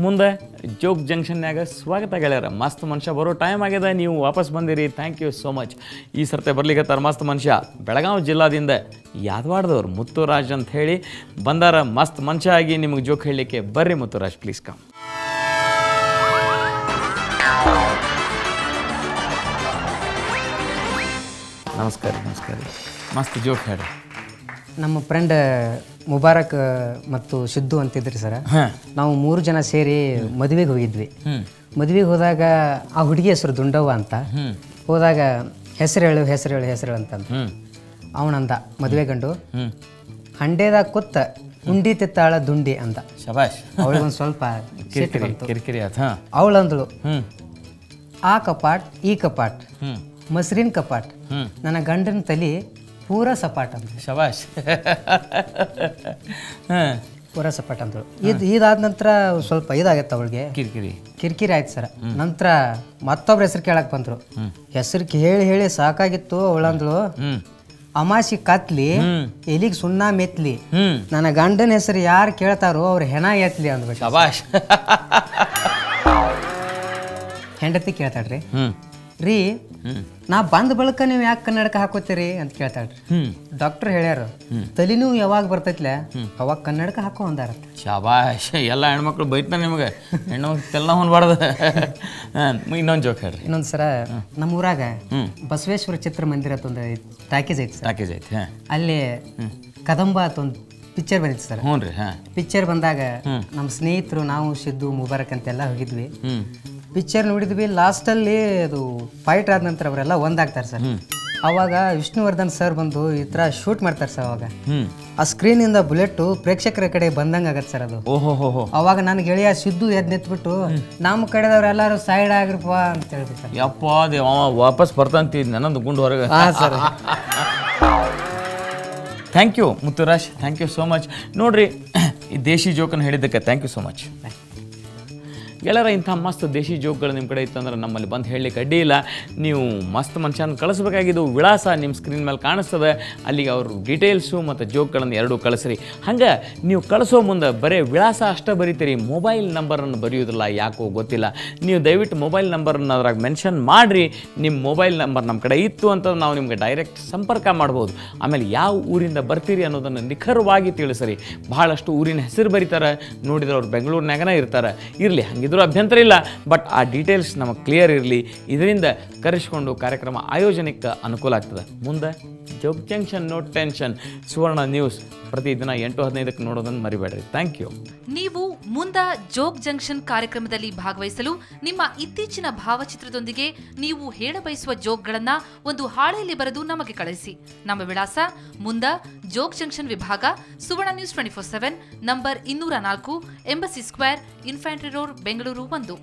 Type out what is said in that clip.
ಮುಂದೆ ಜೋಗ್ ಜಂಕ್ಷನ್ಯಾಗ ಸ್ವಾಗತ ಗೆಳೆಯರ. ಮಸ್ತ್ ಮನುಷ್ಯ ಬರೋ ಟೈಮ್ ಆಗಿದೆ, ನೀವು ವಾಪಸ್ ಬಂದಿರಿ. Thank you so much. ಈ ಸರ್ತೆ ಬರ್ಲಿಕ್ಕತ್ತಾರ ಮಸ್ತ್ ಮನುಷ್ಯ. ಬೆಳಗಾವಿ ಜಿಲ್ಲಾದಿಂದ ಯಾದವಾಡದವ್ರು ಮುತ್ತುರಾಜ್ ಅಂತ ಹೇಳಿ ಬಂದಾರ. ಮಸ್ತ್ ಮನುಷ್ಯ ಆಗಿ ನಿಮಗೆ ಜೋಕ್ ಹೇಳಲಿಕ್ಕೆ ಬರ್ರಿ ಮುತ್ತುರಾಜ್, ಪ್ಲೀಸ್ ಕಮ್. ನಮಸ್ಕಾರ ನಮಸ್ಕಾರ. ಮಸ್ತ್ ಜೋಕ್ ಹೇಳಿ. ನಮ್ಮ ಫ್ರೆಂಡ್ ಮುಬಾರಕ್ ಮತ್ತು ಸಿದ್ದು ಅಂತಿದ್ರಿ ಸರ್. ನಾವು 3 ಜನ ಸೇರಿ ಮದುವೆಗೆ ಹೋಗಿದ್ವಿ. ಮದುವೆಗೆ ಹೋದಾಗ ಆ ಹುಡುಗಿ ಹೆಸರು ದುಂಡವ್ವ ಅಂತ. ಹೋದಾಗ ಹೆಸರು ಹೇಳು ಅಂತಂದು ಅವನಂದ ಮದುವೆ ಗಂಡು, ಹಂಡೆದಾಗ ಕೂತ ಉಂಡಿ ತಿತ್ತಾಳ ದುಂಡಿ ಅಂದ. ಶಬಾಷ್. ಅವಳಿಗೊಂದು ಸ್ವಲ್ಪ ಕಿರಿಕಿರಿ ಆತ. ಅವಳಂದಳು, ಆ ಕಪಾಟ್ ಈ ಕಪಾಟ್ ಮಸ್ರಿನ್ ಕಪಾಟ್, ನನ್ನ ಗಂಡನ ತಲೆ ಪೂರ ಸಪಾಟ್ ಅಂತ. ಶಬಾಷ್. ಪೂರ ಸಪಾಟ್ ಅಂದಳು. ಇದಾದ ನಂತರ ಸ್ವಲ್ಪ ಇದಾಗತ್ತೆ ಅವಳಿಗೆ, ಕಿರಿಕಿರಿ ಆಯ್ತು ಸರ್. ನಂತರ ಮತ್ತೊಬ್ರ ಹೆಸರು ಕೇಳಕ್ ಬಂದ್ರು. ಹೆಸರು ಹೇಳಿ ಸಾಕಾಗಿತ್ತು. ಅವಳಂದಳು, ಅಮಾಸಿ ಕತ್ಲಿ ಎಲಿಗೆ ಸುಣ್ಣ ಮೆತ್ಲಿ, ನನ್ನ ಗಂಡನ ಹೆಸರು ಯಾರು ಕೇಳ್ತಾರೋ ಅವ್ರ ಹೆಣ ಎತ್ಲಿ ಅಂದ್ಬಿಟ್ಟು. ಶಬಾಷ್. ಹೆಂಡತಿ ಕೇಳ್ತಾಳ್ರಿ, ರೀ ನಾ ಬಂದ ಬಳಕ ನೀವು ಯಾಕೆ ಕನ್ನಡಕ ಹಾಕೋತೀರಿ ಅಂತ ಕೇಳ್ತಾಳ್ರಿ. ಡಾಕ್ಟರ್ ಹೇಳ್ಯಾರ, ತಲೆನೂ ಯಾವಾಗ ಬರ್ತೈತ್ಲೆ ಅವಾಗ ಕನ್ನಡಕ ಹಾಕೋ ಅಂದಾರತ್ತ. ಶಾಬಾಷ್. ಎಲ್ಲ ಹೆಣ್ಮಕ್ಳು ಬೈತಾನೆ ನಿಮಗೆ, ಹೆಣ್ಮಕ್ಳು ತೆಲ್ಲ ಹೊನ್ಬಾರ್ದು. ಇನ್ನೊಂದು ಜೋಕ್ ಹೇಳ್ರಿ. ಇನ್ನೊಂದು ಸರ ನಮ್ಮ ಊರಾಗ ಬಸವೇಶ್ವರ ಚಿತ್ರಮಂದಿರ ಅಂತ ಒಂದು ಟಾಕೀಸ್ ಐತಿ. ಅಲ್ಲಿ ಕದಂಬ ಅಂತ ಒಂದು ಪಿಕ್ಚರ್ ಬಂದಿತ್ತು ಸರ್. ಹ್ಞೂ ರೀ. ಪಿಕ್ಚರ್ ಬಂದಾಗ ನಮ್ಮ ಸ್ನೇಹಿತರು ನಾವು ಸಿದ್ದು ಮುಬಾರಕ್ ಅಂತೆಲ್ಲ ಹೋಗಿದ್ವಿ. ಪಿಕ್ಚರ್ ನೋಡಿದ್ವಿ. ಲಾಸ್ಟಲ್ಲಿ ಅದು ಫೈಟ್ ಆದ ನಂತರ ಅವರೆಲ್ಲ ಒಂದಾಗ್ತಾರೆ ಸರ್. ಅವಾಗ ವಿಷ್ಣುವರ್ಧನ್ ಸರ್ ಬಂದು ಈ ಥರ ಶೂಟ್ ಮಾಡ್ತಾರೆ ಸರ್. ಅವಾಗ ಆ ಸ್ಕ್ರೀನಿಂದ ಬುಲೆಟ್ ಪ್ರೇಕ್ಷಕರ ಕಡೆ ಬಂದಂಗೆ ಆಗತ್ತೆ ಸರ್ ಅದು. ಅವಾಗ ನನ್ನ ಗೆಳೆಯ ಸಿದ್ದು ಎದ್ದು ನಿಂತ್ಬಿಟ್ಟು, ನಮ್ಮ ಕಡೆದವ್ರೆಲ್ಲರೂ ಸೈಡ್ ಆಗಿರ್ಪ ಅಂತ ಹೇಳ್ಬಿಟ್ಟು ಸರ್. ಯಪ್ಪ ದೇವ ವಾಪಸ್ ಬರ್ತಂತಿದ್ ನನ್ನೊಂದು ಗುಂಡು ಹೊರಗೆ. Sir thank you Muthuraj, thank you so much. ನೋಡ್ರಿ, ಈ ದೇಶಿ ಜೋಕನ್ನು ಹೇಳಿದ್ದಕ್ಕೆ ಥ್ಯಾಂಕ್ ಯು ಸೋ ಮಚ್. ಗೆಳೆಯರ, ಇಂಥ ಮಸ್ತ್ ದೇಶಿ ಜೋಕ್ಗಳು ನಿಮ್ಮ ಕಡೆ ಇತ್ತಂದ್ರೆ ನಮ್ಮಲ್ಲಿ ಬಂದು ಹೇಳಲಿಕ್ಕೆ ಅಡ್ಡಿ ಇಲ್ಲ. ನೀವು ಮಸ್ತ್ ಮನುಷ್ಯನ ಕಳಿಸ್ಬೇಕಾಗಿದ್ದು ವಿಳಾಸ ನಿಮ್ಮ ಸ್ಕ್ರೀನ್ ಮೇಲೆ ಕಾಣಿಸ್ತದೆ. ಅಲ್ಲಿಗೆ ಅವರು ಡೀಟೇಲ್ಸು ಮತ್ತು ಜೋಕ್ಗಳನ್ನು ಎರಡೂ ಕಳಿಸ್ರಿ. ಹಂಗೆ ನೀವು ಕಳಿಸೋ ಮುಂದೆ ಬರೀ ವಿಳಾಸ ಅಷ್ಟೇ ಬರೀತೀರಿ, ಮೊಬೈಲ್ ನಂಬರನ್ನು ಬರೆಯೋದಿಲ್ಲ. ಯಾಕೋ ಗೊತ್ತಿಲ್ಲ. ನೀವು ದಯವಿಟ್ಟು ಮೊಬೈಲ್ ನಂಬರನ್ನು ಅದ್ರಾಗ ಮೆನ್ಷನ್ ಮಾಡಿರಿ. ನಿಮ್ಮ ಮೊಬೈಲ್ ನಂಬರ್ ನಮ್ಮ ಕಡೆ ಇತ್ತು ಅಂತ ನಾವು ನಿಮಗೆ ಡೈರೆಕ್ಟ್ ಸಂಪರ್ಕ ಮಾಡ್ಬೋದು. ಆಮೇಲೆ ಯಾವ ಊರಿಂದ ಬರ್ತೀರಿ ಅನ್ನೋದನ್ನು ನಿಖರವಾಗಿ ತಿಳಿಸ್ರಿ. ಬಹಳಷ್ಟು ಊರಿನ ಹೆಸರು ಬರೀತಾರೆ, ನೋಡಿದ್ರೆ ಅವ್ರು ಬೆಂಗಳೂರಿನಾಗನೇ ಇರ್ತಾರೆ. ಇರಲಿ, ಹಂಗಿದ್ರು ಅಭ್ಯಂತರ ಇಲ್ಲ. ಬಟ್ ಆ ಡೀಟೇಲ್ಸ್ ನಮಗೆ ಕ್ಲಿಯರ್ ಇರಲಿ. ಇದರಿಂದ ಕರೆಸ್ಕೊಂಡು ಕಾರ್ಯಕ್ರಮ ಆಯೋಜನೆಗೆ ಅನುಕೂಲ ಆಗ್ತದೆ. ಮುಂದೆ ಜೋಗ್ ಜಂಕ್ಷನ್, ನೋ ಟೆನ್ಷನ್. ಸುವರ್ಣ ನ್ಯೂಸ್ ಪ್ರತಿದಿನ 8:15 ನೋಡೋದನ್ನು ಮರಿಬೇಡ್ರಿ. Thank you. ನೀವು ಮುಂದ ಜೋಗ್ ಜಂಕ್ಷನ್ ಕಾರ್ಯಕ್ರಮದಲ್ಲಿ ಭಾಗವಹಿಸಲು ನಿಮ್ಮ ಇತ್ತೀಚಿನ ಭಾವಚಿತ್ರದೊಂದಿಗೆ ನೀವು ಹೇಳ ಬಯಸುವ ಜೋಕ್ಗಳನ್ನ ಒಂದು ಹಾಳೆಯಲ್ಲಿ ಬರೆದು ನಮಗೆ ಕಳಿಸಿ. ನಮ್ಮ ವಿಳಾಸ ಮುಂದ ಜೋಗ್ ಜಂಕ್ಷನ್ ವಿಭಾಗ, Suvarna news 24/7, number 204, embassy square, infantry road, Bengaluru 1.